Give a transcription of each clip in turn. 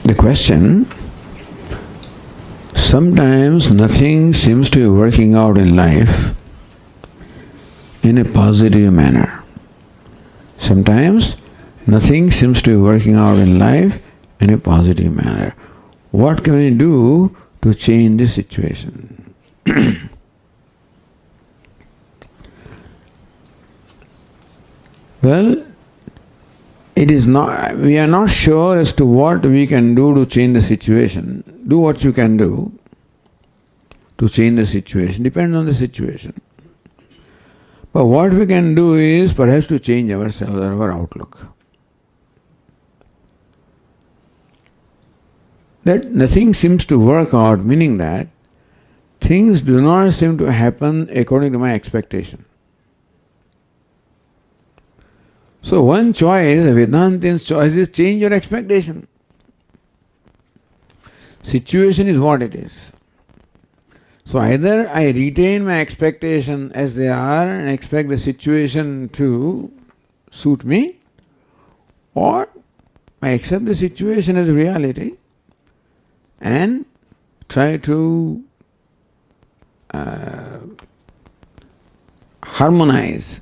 The question, sometimes nothing seems to be working out in life in a positive manner. Sometimes nothing seems to be working out in life in a positive manner. What can we do to change this situation? Well, it is not, we are not sure as to what we can do to change the situation. Do what you can do to change the situation, depends on the situation. But what we can do is perhaps to change ourselves or our outlook. That nothing seems to work out, meaning that things do not seem to happen according to my expectation. So one choice, a Vedantin's choice, is change your expectation. Situation is what it is. So either I retain my expectation as they are and expect the situation to suit me, or I accept the situation as reality and try to harmonize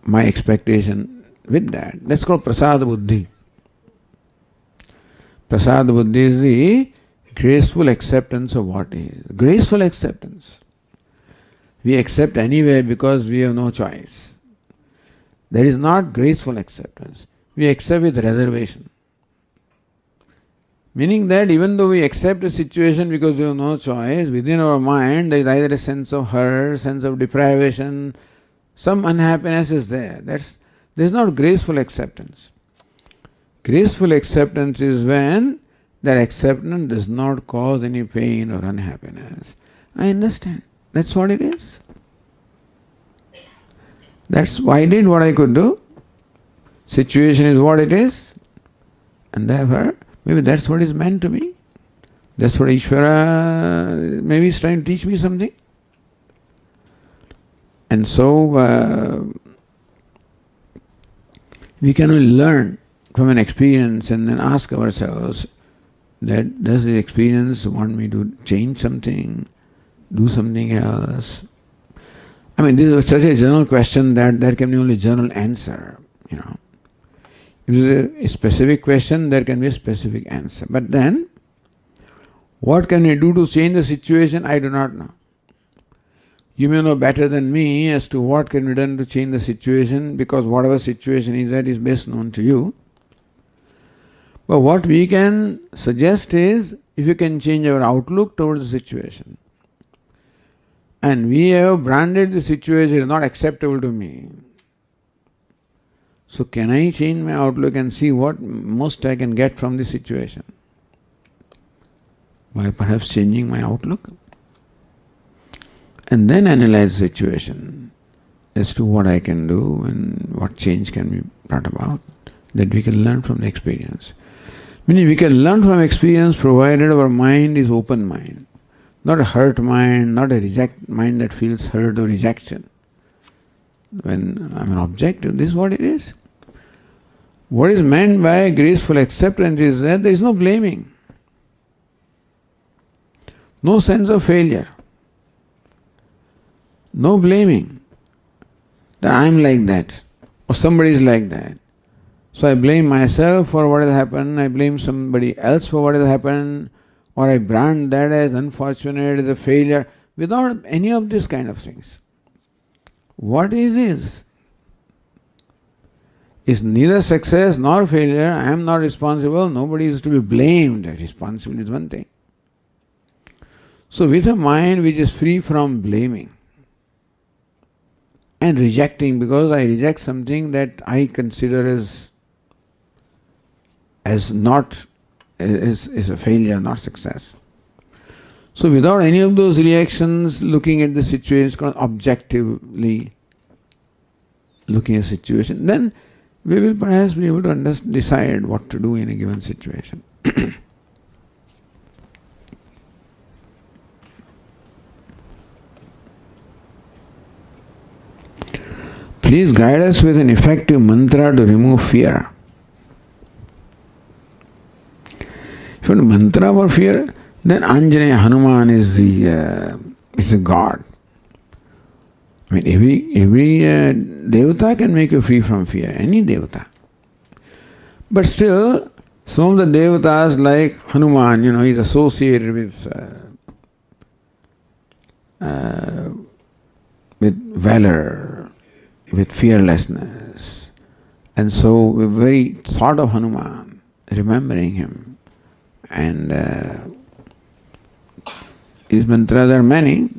my expectation with that. That's called prasada buddhi. Prasada buddhi is the graceful acceptance of what is. Graceful acceptance. We accept anyway because we have no choice. That is not graceful acceptance. We accept with reservation. Meaning that even though we accept a situation because we have no choice, within our mind there is either a sense of hurt, sense of deprivation, some unhappiness is there. There is not graceful acceptance. Graceful acceptance is when that acceptance does not cause any pain or unhappiness. I understand. That's what it is. That's why I did what I could do. Situation is what it is. And therefore, maybe that's what is meant to be. That's what Ishvara maybe is trying to teach me something. And so we can only learn from an experience and then ask ourselves that does the experience want me to change something, do something else? I mean, this is such a general question that there can be only general answer, you know. If it is a specific question, there can be a specific answer. But then, what can we do to change the situation? I do not know. You may know better than me as to what can be done to change the situation, because whatever situation is, that is best known to you. But what we can suggest is, if you can change our outlook towards the situation. And we have branded the situation as not acceptable to me. So can I change my outlook and see what most I can get from the situation? By perhaps changing my outlook? And then analyze the situation as to what I can do and what change can be brought about, that we can learn from the experience. Meaning we can learn from experience provided our mind is open mind, not a hurt mind, not a reject mind that feels hurt or rejection. When I'm an objective, this is what it is. What is meant by graceful acceptance is that there is no blaming, no sense of failure, no blaming that I'm like that or somebody is like that. So I blame myself for what has happened, I blame somebody else for what has happened, or I brand that as unfortunate, as a failure, without any of these kind of things. What is neither success nor failure. I am not responsible, nobody is to be blamed. Responsibility is one thing. So with a mind which is free from blaming and rejecting, because I reject something that I consider as not is a failure, not success. So without any of those reactions, looking at the situation, objectively looking at the situation, then we will perhaps be able to decide what to do in a given situation. Please guide us with an effective mantra to remove fear. If you want a mantra for fear, then Anjaneya Hanuman is a god. I mean, every devata can make you free from fear, any devata. But still, some of the devatas like Hanuman, he's associated with valor, with fearlessness. And so we're very thought of Hanuman, remembering him. And his mantras are many.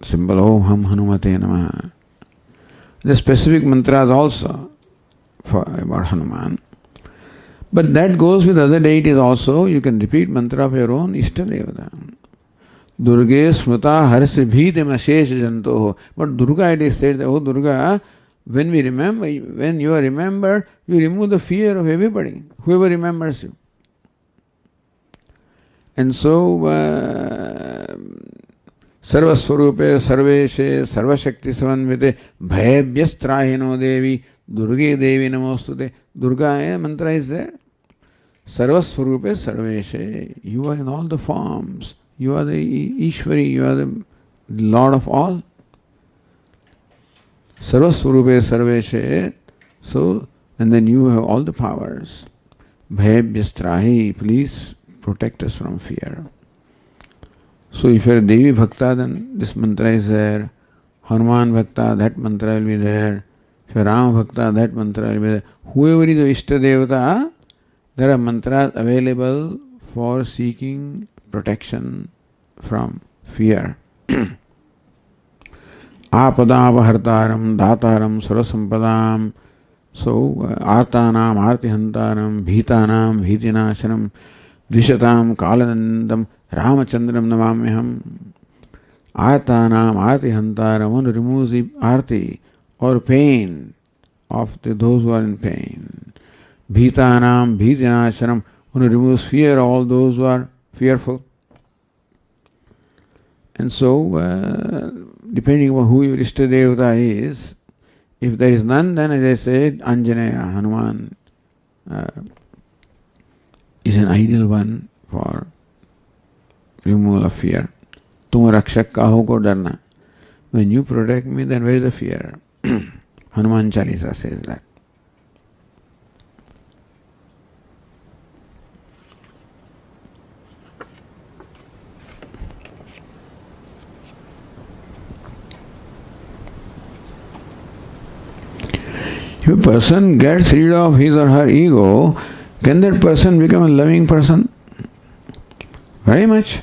Simple Om Ham Hanumate Namaha. The specific mantras also about Hanuman. But that goes with other deities also. You can repeat mantra of your own Ishta Devata. Durge Smrita Harse Bhitam Ashesh Janto. But Durga, it is said that, oh Durga, when you are remembered, you remove the fear of everybody, whoever remembers you. And so, Sarvaswarupe Sarveshe Sarvashakti Savanvite Bhayabhyastrahino Devi Durge Devi Namostute. Durga mantra is there. Sarvaswarupe Sarveshe. You are in all the forms. You are the Ishwari. You are the Lord of all. Sarvaswarupe Sarveshe. So, and then you have all the powers. Bhayabhyastrahi. Please protect us from fear. So if you are a Devi Bhakta, then this mantra is there. Hanuman Bhakta, that mantra will be there. If you are Rama Bhakta, that mantra will be there. Whoever is the Ishta Devata, there are mantras available for seeking protection from fear. Apadapahartaram, Dhataram, Surasampadam. So, Artanam, Artihantaram, Bhitanam, Bhitinashanam, Dvishatam, Kalanandam, Ramachandram Namamyaham. Artanam, Artihantaram, one removes the arti or pain of those who are in pain. Bhitanam, Bhitinashanam, one removes fear of all those who are fearful. And so, depending on who your Ishta Devata is, if there is none, then as I said, Anjaneya, Hanuman, is an ideal one for removal of fear. Tum rakshak kaho ko darna. When you protect me, then where is the fear? Hanuman Chalisa says that. If a person gets rid of his or her ego, can that person become a loving person? Very much.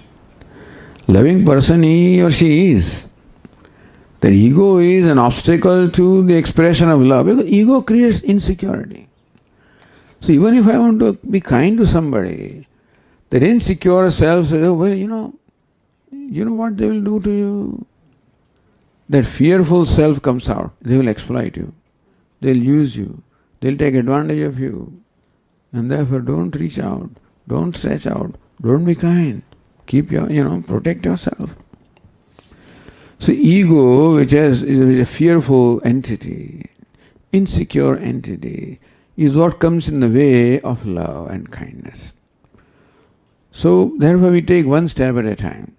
Loving person he or she is. The ego is an obstacle to the expression of love, because ego creates insecurity. So even if I want to be kind to somebody, that insecure self says, oh, well, you know what they will do to you? That fearful self comes out. They will exploit you. They'll use you. They'll take advantage of you. And therefore don't reach out. Don't stretch out. Don't be kind. Keep protect yourself. So ego, which is a fearful entity, insecure entity, is what comes in the way of love and kindness. So therefore we take one step at a time.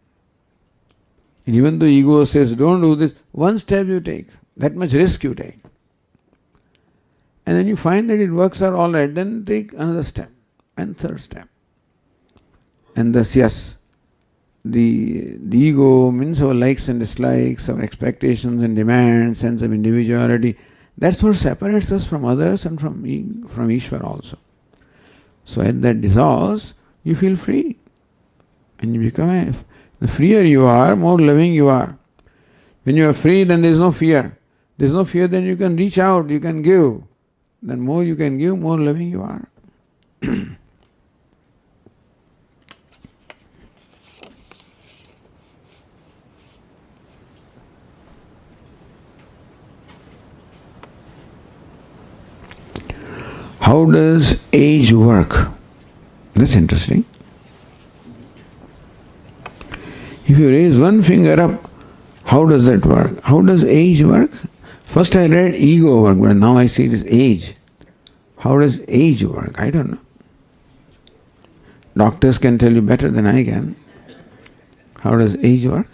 And even though ego says, don't do this, one step you take. That much risk you take. And then you find that it works out all right, then take another step and third step. And thus, yes, the ego means our likes and dislikes, our expectations and demands, sense of individuality. That's what separates us from others and from Ishvara also. So as that dissolves, you feel free. And you become the freer you are, more loving you are. When you are free, then there is no fear. There is no fear, then you can reach out, you can give. Then more you can give, more loving you are. How does age work? That's interesting. If you raise one finger up, how does that work? How does age work? First I read ego work, but now I see it as age. How does age work? I don't know. Doctors can tell you better than I can. How does age work?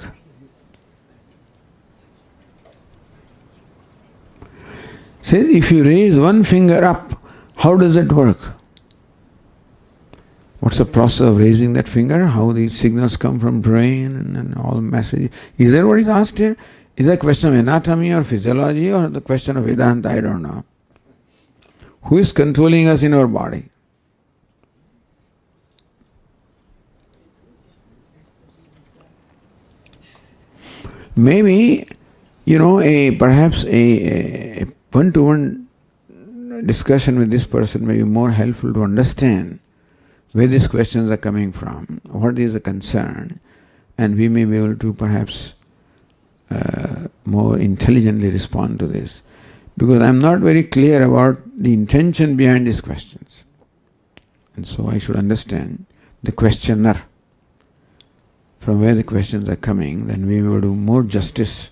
Say, if you raise one finger up, how does it work? What's the process of raising that finger? How these signals come from brain and all messages? Is that what is asked here? Is that a question of anatomy or physiology or the question of Vedanta? I don't know. Who is controlling us in our body? Maybe, perhaps a one-to-one discussion with this person may be more helpful to understand where these questions are coming from, what is the concern, and we may be able to perhaps more intelligently respond to this. Because I am not very clear about the intention behind these questions. And so I should understand the questioner, from where the questions are coming, then we will do more justice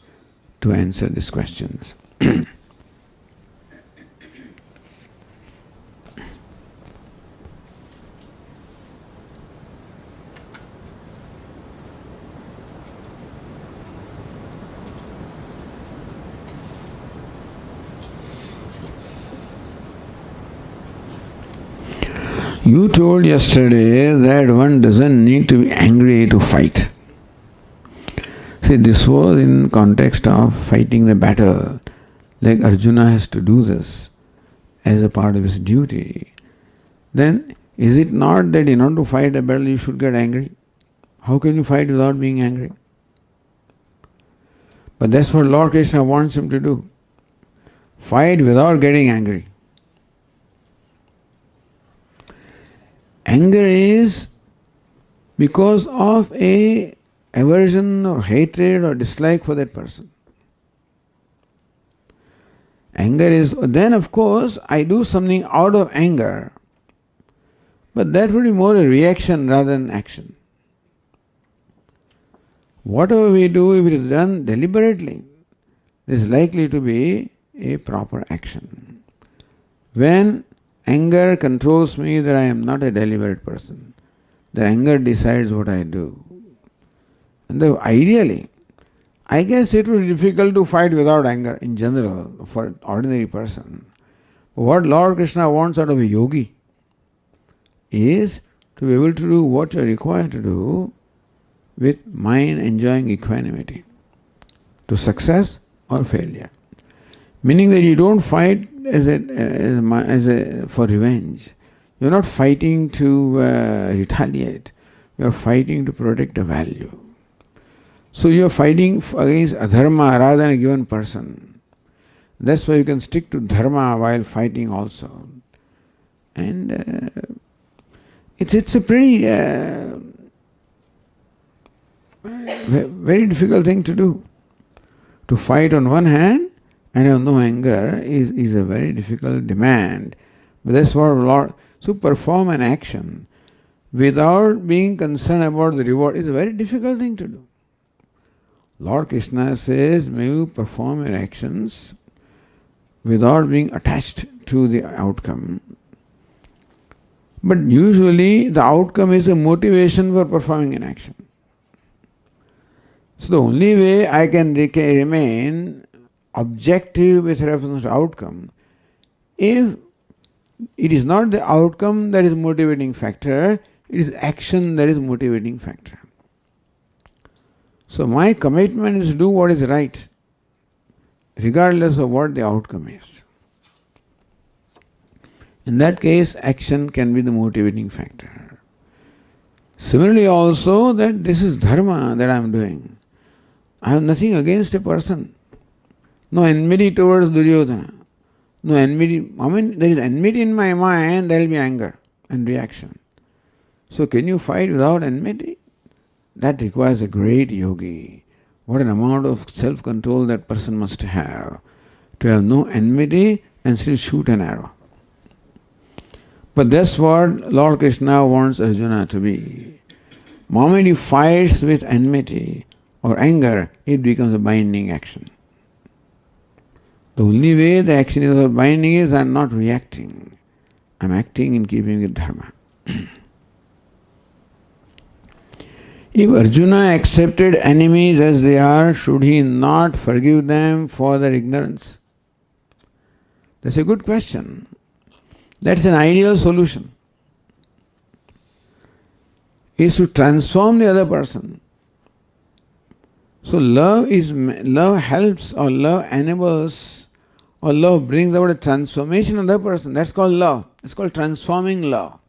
to answer these questions. You told yesterday that one doesn't need to be angry to fight. See, this was in context of fighting the battle. Like Arjuna has to do this as a part of his duty. Then, is it not that in order to fight a battle you should get angry? How can you fight without being angry? But that's what Lord Krishna wants him to do. Fight without getting angry. Anger is because of a aversion or hatred or dislike for that person. Anger is, then of course I do something out of anger, but that would be more a reaction rather than action. Whatever we do, if it is done deliberately, this is likely to be a proper action. When anger controls me, that I am not a deliberate person. The anger decides what I do. And ideally, I guess it would be difficult to fight without anger in general for an ordinary person. What Lord Krishna wants out of a yogi is to be able to do what you are required to do with mind enjoying equanimity, to success or failure. Meaning that you don't fight for revenge. You're not fighting to retaliate. You're fighting to protect a value. So you're fighting against adharma rather than a given person. That's why you can stick to dharma while fighting also. And it's a pretty very difficult thing to do. To fight on one hand and have no anger is a very difficult demand. But that's what Lord... So perform an action without being concerned about the reward is a very difficult thing to do. Lord Krishna says, may you perform your actions without being attached to the outcome. But usually the outcome is a motivation for performing an action. So the only way I can remain objective with reference to outcome, if it is not the outcome that is motivating factor, it is action that is motivating factor. So my commitment is to do what is right, regardless of what the outcome is. In that case, action can be the motivating factor. Similarly also, that this is dharma that I am doing. I have nothing against a person. No enmity towards Duryodhana. No enmity. I mean, there is enmity in my mind, there will be anger and reaction. So can you fight without enmity? That requires a great yogi. What an amount of self-control that person must have to have no enmity and still shoot an arrow. But that's what Lord Krishna wants Arjuna to be. The moment he fights with enmity or anger, it becomes a binding action. The only way the action is binding is I am not reacting. I am acting in keeping with dharma. If Arjuna accepted enemies as they are, should he not forgive them for their ignorance? That's a good question. That's an ideal solution. Is to transform the other person. So love helps, or love enables, or love brings about a transformation of the person. That's called love. It's called transforming love.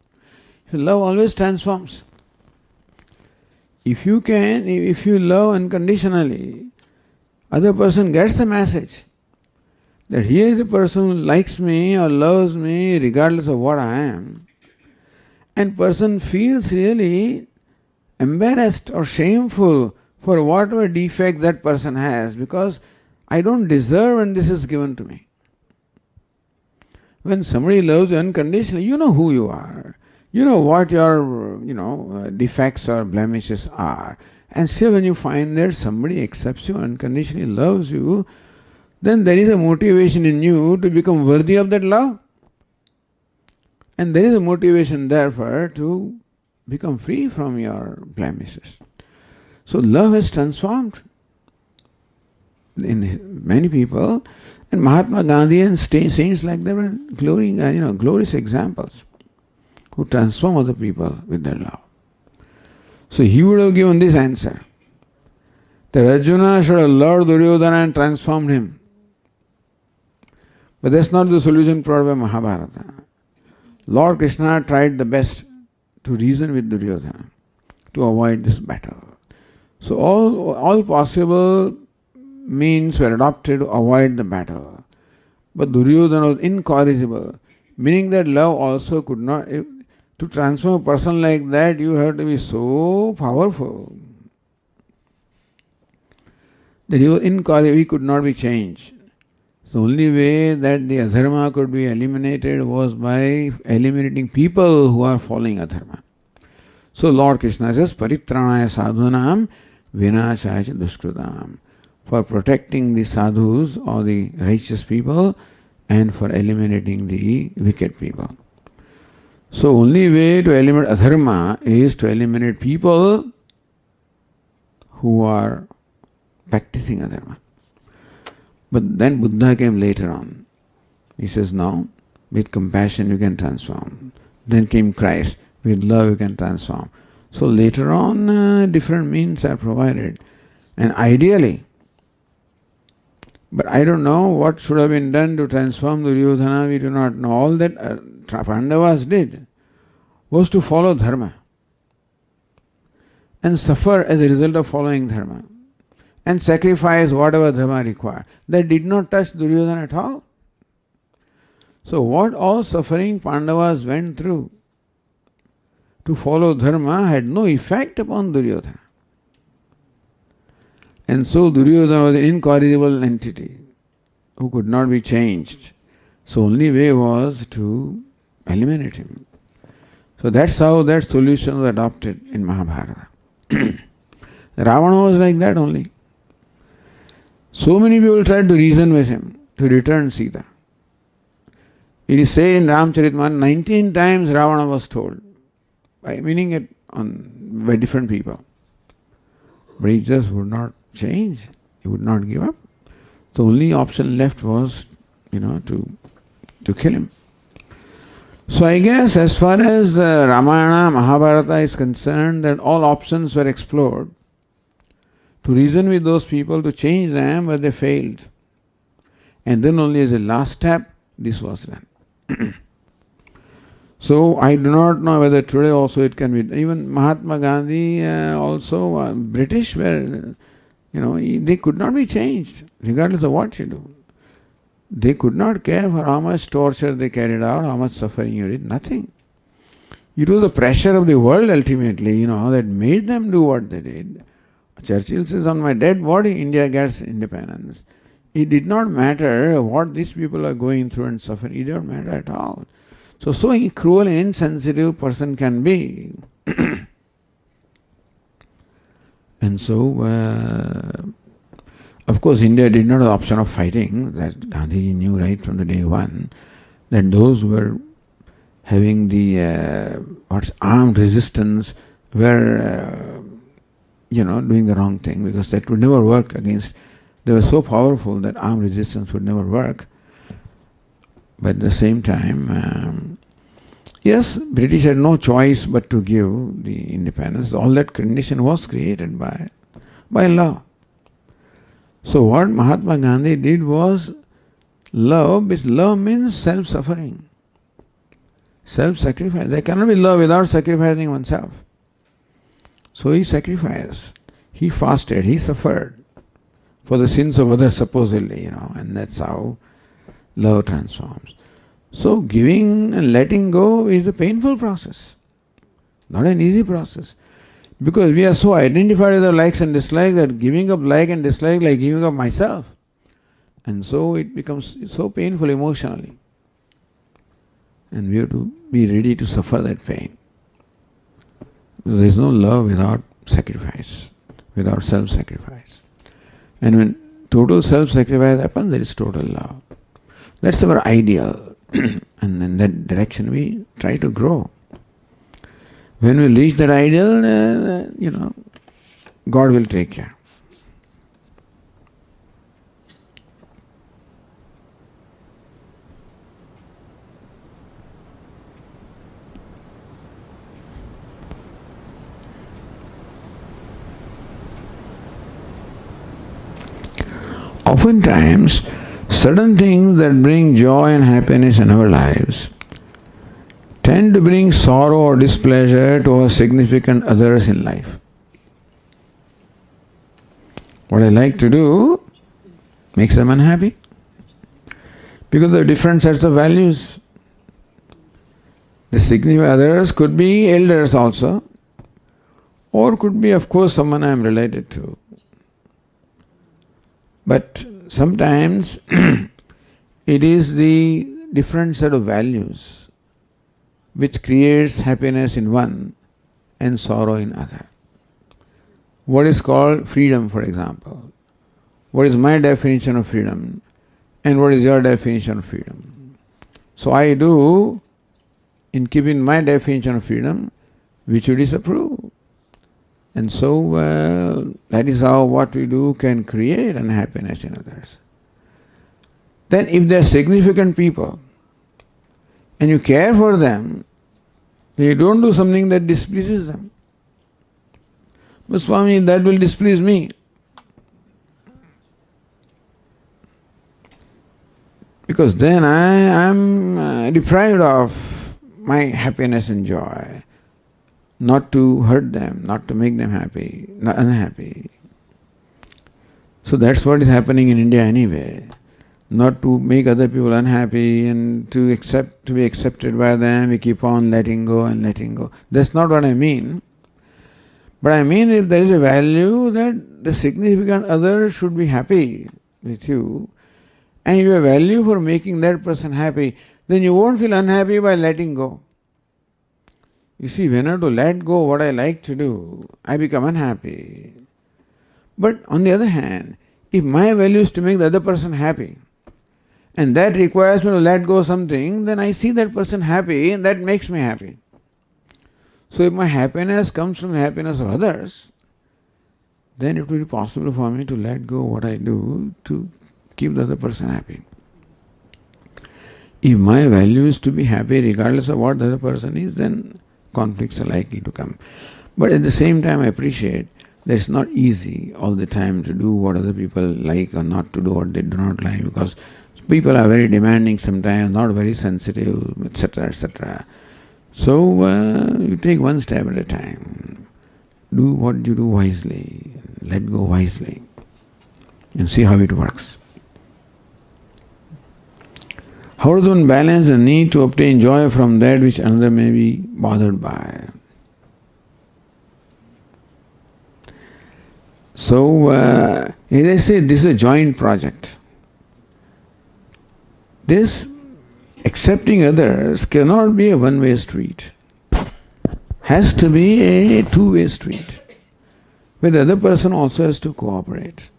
Love always transforms. If you love unconditionally, other person gets the message that here is a person who likes me or loves me regardless of what I am. And person feels really embarrassed or shameful for whatever defect that person has, because I don't deserve and this is given to me. When somebody loves you unconditionally, you know who you are. You know what your defects or blemishes are. And still when you find that somebody accepts you, unconditionally loves you, then there is a motivation in you to become worthy of that love. And there is a motivation therefore to become free from your blemishes. So love has transformed in many people, and Mahatma Gandhi and saints like that were glorious examples who transform other people with their love. So he would have given this answer, that Arjuna should have loved Duryodhana and transformed him. But that's not the solution provided by Mahabharata. Lord Krishna tried the best to reason with Duryodhana to avoid this battle. So all possible means were adopted to avoid the battle. But Duryodhana was incorrigible, meaning that love also could not. To transform a person like that, you have to be so powerful that he was incorrigible, he could not be changed. The only way that the adharma could be eliminated was by eliminating people who are following adharma. So Lord Krishna says, Paritranaya sadhunam vinashaya duskrutam, for protecting the sadhus or the righteous people and for eliminating the wicked people. So only way to eliminate adharma is to eliminate people who are practicing adharma. But then Buddha came later on. He says, no, with compassion you can transform. Then came Christ, with love you can transform. So later on different means are provided. And ideally, but I don't know what should have been done to transform Duryodhana, we do not know. All that Pandavas did was to follow dharma and suffer as a result of following dharma and sacrifice whatever dharma required. That did not touch Duryodhana at all. So what all suffering Pandavas went through to follow dharma had no effect upon Duryodhana. And so Duryodhana was an incorrigible entity who could not be changed. So only way was to eliminate him. So that's how that solution was adopted in Mahabharata. Ravana was like that only. So many people tried to reason with him to return Sita. It is said in Ramcharitmanas, 19 times Ravana was told, meaning it by different people. But he just would not change. He would not give up. The only option left was, to kill him. So I guess as far as Ramayana, Mahabharata is concerned, that all options were explored to reason with those people, to change them, but they failed. And then only as a last step, this was done. So I do not know whether today also it can be. Even Mahatma Gandhi also, British were, they could not be changed, regardless of what you do. They could not care for how much torture they carried out, how much suffering you did, nothing. It was the pressure of the world ultimately, that made them do what they did. Churchill says, on my dead body, India gets independence. It did not matter what these people are going through and suffering. It did not matter at all. So cruel and insensitive person can be. And so, of course, India did not have the option of fighting. That Gandhiji knew right from the day one, that those who were having the armed resistance were doing the wrong thing, because that would never work against. They were so powerful that armed resistance would never work. But at the same time, yes, British had no choice but to give the independence. All that condition was created by law. So what Mahatma Gandhi did was love, but love means self-suffering, self-sacrifice. There cannot be love without sacrificing oneself. So he sacrificed, he fasted, he suffered for the sins of others supposedly, and that's how love transforms. So giving and letting go is a painful process, not an easy process. Because we are so identified with our likes and dislikes that giving up like and dislike like giving up myself. And so it becomes so painful emotionally. And we have to be ready to suffer that pain. There is no love without sacrifice, without self-sacrifice. And when total self-sacrifice happens, there is total love. That's our ideal. And in that direction we try to grow. When we reach that ideal, God will take care. Oftentimes, certain things that bring joy and happiness in our lives tend to bring sorrow or displeasure to our significant others in life. What I like to do makes them unhappy because of different sets of values. The significant others could be elders also, or could be, of course, someone I am related to. But sometimes it is the different set of values which creates happiness in one and sorrow in other. What is called freedom, for example? What is my definition of freedom? And what is your definition of freedom? So I do, in keeping my definition of freedom, which you disapprove. And so that is how what we do can create unhappiness in others. Then if they are significant people, and you care for them, then you don't do something that displeases them. But Swami, that will displease me. Because then I am deprived of my happiness and joy. Not to hurt them, not to make them happy, not unhappy. So that's what is happening in India anyway. Not to make other people unhappy and to be accepted by them, we keep on letting go and letting go. That's not what I mean. But I mean if there is a value that the significant other should be happy with you, and you have value for making that person happy, then you won't feel unhappy by letting go. You see, when I have to let go what I like to do, I become unhappy. But on the other hand, if my value is to make the other person happy, and that requires me to let go something, then I see that person happy and that makes me happy. So if my happiness comes from the happiness of others, then it will be possible for me to let go what I do to keep the other person happy. If my value is to be happy regardless of what the other person is, then conflicts are likely to come. But at the same time I appreciate that it's not easy all the time to do what other people like or not to do what they do not like, because people are very demanding sometimes, not very sensitive, etc., etc. So you take one step at a time. Do what you do wisely, let go wisely, and see how it works. How does one balance the need to obtain joy from that which another may be bothered by? So, as I say, this is a joint project. This accepting others cannot be a one-way street. Has to be a two-way street, where the other person also has to cooperate.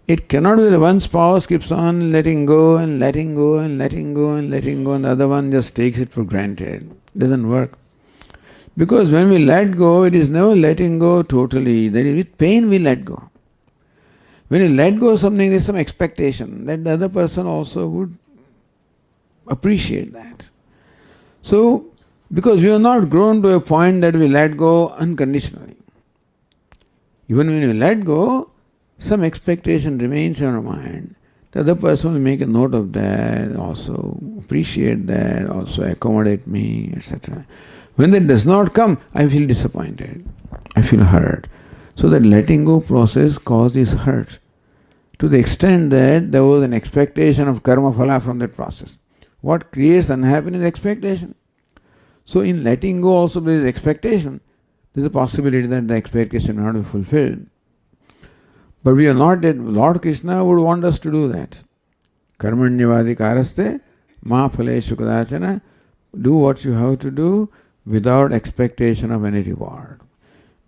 It cannot be that one spouse keeps on letting go and letting go and letting go and letting go, and the other one just takes it for granted. It doesn't work. Because when we let go, it is never letting go totally. That is, with pain we let go. When you let go of something, there is some expectation that the other person also would appreciate that. So, because we are not grown to a point that we let go unconditionally. Even when you let go, some expectation remains in our mind. The other person will make a note of that, also appreciate that, also accommodate me, etc. When that does not come, I feel disappointed. I feel hurt. So that letting go process causes hurt to the extent that there was an expectation of karma phala from that process. What creates unhappiness is expectation. So in letting go also there is expectation. There is a possibility that the expectation will not be fulfilled. But we are not yet. Lord Krishna would want us to do that. Karmanyavadi karaste ma phaleshu kadachana. Do what you have to do without expectation of any reward.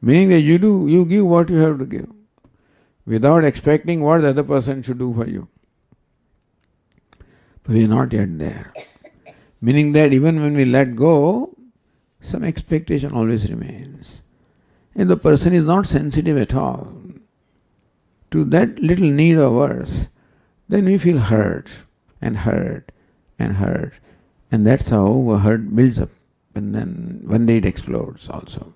Meaning that you give what you have to give, without expecting what the other person should do for you. But we are not yet there. Meaning that even when we let go, some expectation always remains. And the person is not sensitive at all to that little need of ours, then we feel hurt and hurt and hurt. And that's how a hurt builds up. And then one day it explodes also.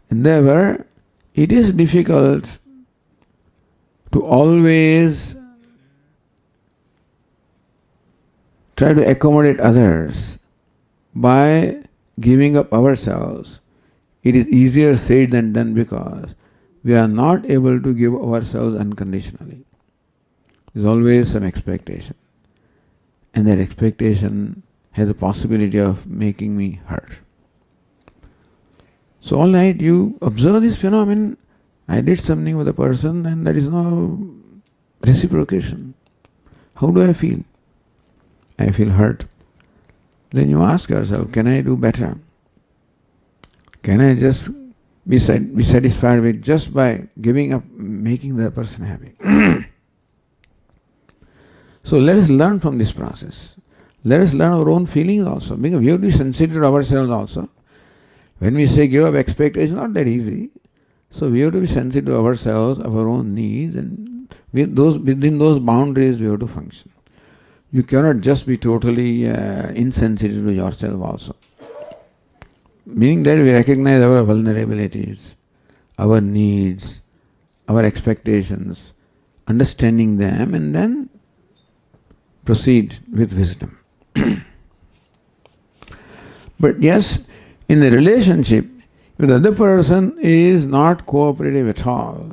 And therefore, it is difficult to always try to accommodate others by giving up ourselves. It is easier said than done because we are not able to give ourselves unconditionally. There's always some expectation. And that expectation has a possibility of making me hurt. So all night you observe this phenomenon. I did something with a person and there is no reciprocation. How do I feel? I feel hurt. Then you ask yourself, can I do better? Can I just be satisfied with just by giving up, making the person happy? So let us learn from this process. Let us learn our own feelings also. Because we have to be sensitive to ourselves also. When we say give up expectation, not that easy. So we have to be sensitive to ourselves, our own needs, and within those boundaries we have to function. You cannot just be totally insensitive to yourself also. Meaning that we recognize our vulnerabilities, our needs, our expectations, understanding them, and then proceed with wisdom. But yes, in the relationship, if the other person is not cooperative at all,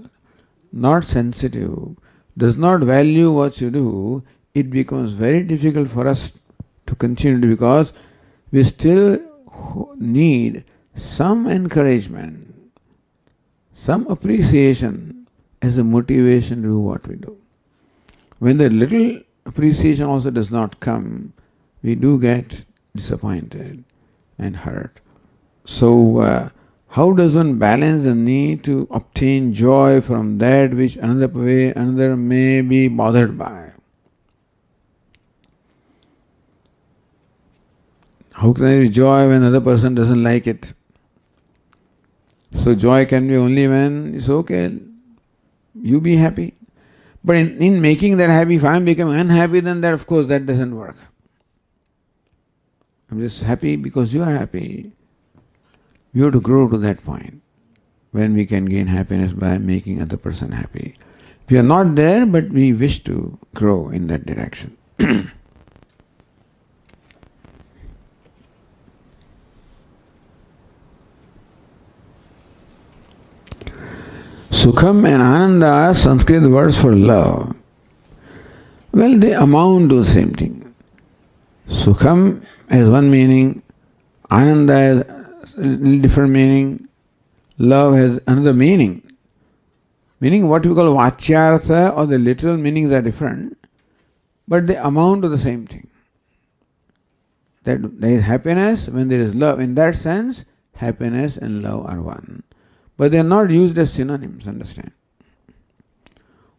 not sensitive, does not value what you do, it becomes very difficult for us to continue because we still need some encouragement, some appreciation as a motivation to do what we do. When the little appreciation also does not come, we do get disappointed and hurt. So, how does one balance the need to obtain joy from that which another may be bothered by? How can there be joy when another person doesn't like it? So joy can be only when it's okay, you be happy. But in making that happy, if I am becoming unhappy, then that of course that doesn't work. I'm just happy because you are happy. We have to grow to that point when we can gain happiness by making other person happy. We are not there, but we wish to grow in that direction. Sukham and Ananda are Sanskrit words for love. Well, they amount to the same thing. Sukham has one meaning, Ananda has a little different meaning, love has another meaning. Meaning what we call vachyartha or the literal meanings are different, but they amount to the same thing. That there is happiness when there is love. In that sense, happiness and love are one. But they are not used as synonyms, understand?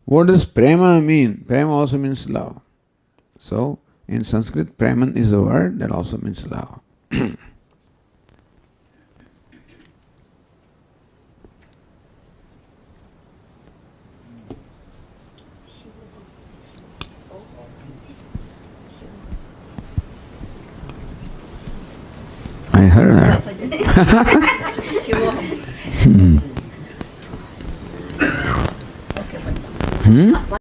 What does prema mean? Prema also means love. So, in Sanskrit, preman is a word that also means love. I heard that.